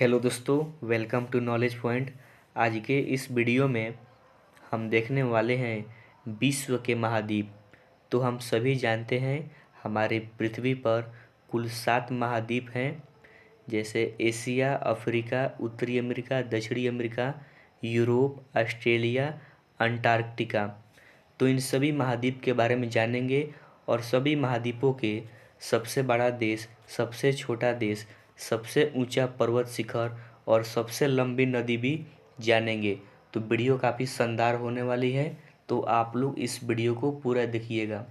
Hello दोस्तों, welcome to knowledge point. आज के इस वीडियो में हम देखने वाले हैं विश्व के महाद्वीप। तो हम सभी जानते हैं हमारे पृथ्वी पर कुल 7 महाद्वीप हैं, जैसे एशिया, अफ्रीका, उत्तरी अमेरिका, दक्षिणी अमेरिका, यूरोप, ऑस्ट्रेलिया, अंटार्कटिका। तो इन सभी महाद्वीप के बारे में जानेंगे और सभी महाद्वीपों के सबसे बड़ा देश, सबसे छोटा देश, सबसे ऊंचा पर्वत शिखर और सबसे लंबी नदी भी जानेंगे। तो वीडियो काफ़ी शानदार होने वाली है, तो आप लोग इस वीडियो को पूरा देखिएगा।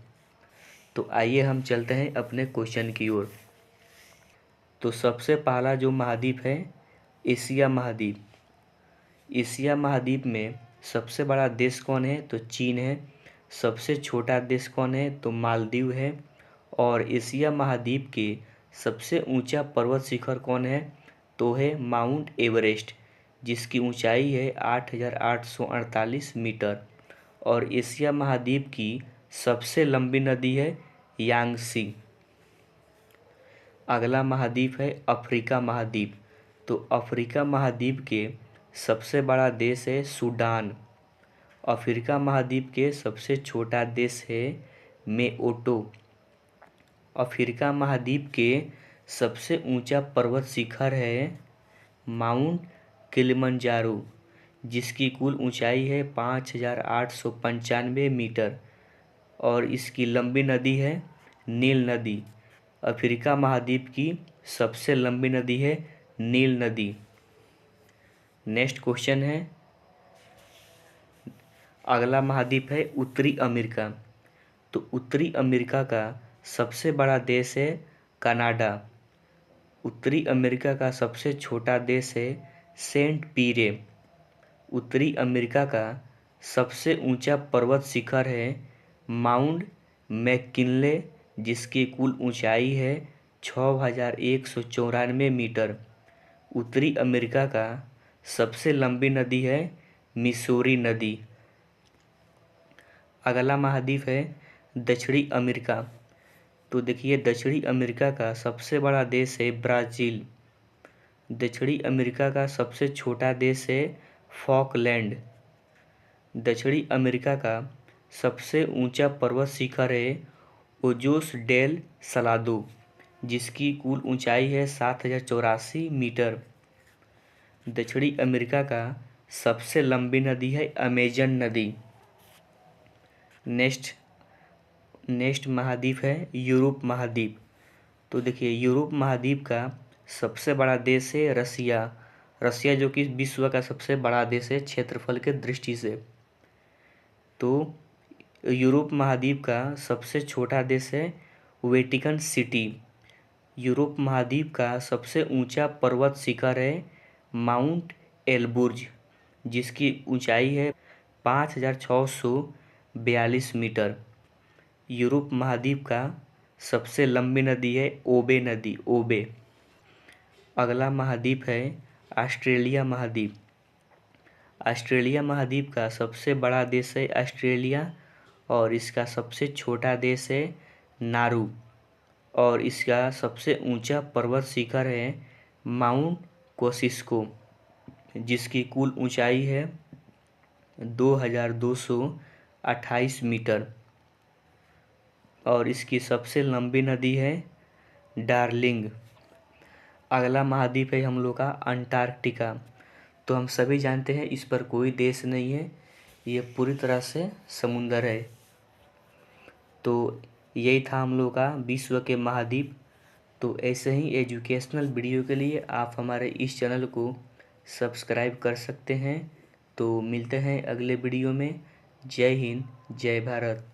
तो आइए हम चलते हैं अपने क्वेश्चन की ओर। तो सबसे पहला जो महाद्वीप है, एशिया महाद्वीप। एशिया महाद्वीप में सबसे बड़ा देश कौन है? तो चीन है। सबसे छोटा देश कौन है? तो मालदीव है। और एशिया महाद्वीप के सबसे ऊंचा पर्वत शिखर कौन है? तो है माउंट एवरेस्ट, जिसकी ऊंचाई है 8,848 मीटर। और एशिया महाद्वीप की सबसे लंबी नदी है यांगसी। अगला महाद्वीप है अफ्रीका महाद्वीप। तो अफ्रीका महाद्वीप के सबसे बड़ा देश है सूडान। अफ्रीका महाद्वीप के सबसे छोटा देश है मेओटो। अफ्रीका महाद्वीप के सबसे ऊंचा पर्वत शिखर है माउंट किलिमंजारो, जिसकी कुल ऊंचाई है 5,895 मीटर। और इसकी लंबी नदी है नील नदी। अफ्रीका महाद्वीप की सबसे लंबी नदी है नील नदी। नेक्स्ट क्वेश्चन है, अगला महाद्वीप है उत्तरी अमेरिका। तो उत्तरी अमेरिका का सबसे बड़ा देश है कनाडा। उत्तरी अमेरिका का सबसे छोटा देश है सेंट पीरे। उत्तरी अमेरिका का सबसे ऊंचा पर्वत शिखर है माउंट मैककिनले, जिसकी कुल ऊंचाई है 6,194 मीटर। उत्तरी अमेरिका का सबसे लंबी नदी है मिसौरी नदी। अगला महाद्वीप है दक्षिणी अमेरिका। तो देखिए, दक्षिणी अमेरिका का सबसे बड़ा देश है ब्राज़ील। दक्षिणी अमेरिका का सबसे छोटा देश है फॉकलैंड। दक्षिणी अमेरिका का सबसे ऊंचा पर्वत शिखर है ओजोस डेल सलादो, जिसकी कुल ऊंचाई है 7,084 मीटर। दक्षिणी अमेरिका का सबसे लंबी नदी है अमेजन नदी। नेक्स्ट महाद्वीप है यूरोप महाद्वीप। तो देखिए, यूरोप महाद्वीप का सबसे बड़ा देश है रसिया। रसिया जो कि विश्व का सबसे बड़ा देश है क्षेत्रफल के दृष्टि से। तो यूरोप महाद्वीप का सबसे छोटा देश है वेटिकन सिटी। यूरोप महाद्वीप का सबसे ऊंचा पर्वत शिखर है माउंट एलबुर्ज, जिसकी ऊंचाई है 5,642 मीटर। यूरोप महाद्वीप का सबसे लंबी नदी है ओबे नदी, ओबे। अगला महाद्वीप है ऑस्ट्रेलिया महाद्वीप। ऑस्ट्रेलिया महाद्वीप का सबसे बड़ा देश है ऑस्ट्रेलिया और इसका सबसे छोटा देश है नारू। और इसका सबसे ऊंचा पर्वत शिखर है माउंट कोसिस्को, जिसकी कुल ऊंचाई है 2,228 मीटर। और इसकी सबसे लंबी नदी है डार्लिंग। अगला महाद्वीप है हम लोग का अंटार्कटिका। तो हम सभी जानते हैं इस पर कोई देश नहीं है, ये पूरी तरह से समुंदर है। तो यही था हम लोग का विश्व के महाद्वीप। तो ऐसे ही एजुकेशनल वीडियो के लिए आप हमारे इस चैनल को सब्सक्राइब कर सकते हैं। तो मिलते हैं अगले वीडियो में। जय हिंद, जय भारत।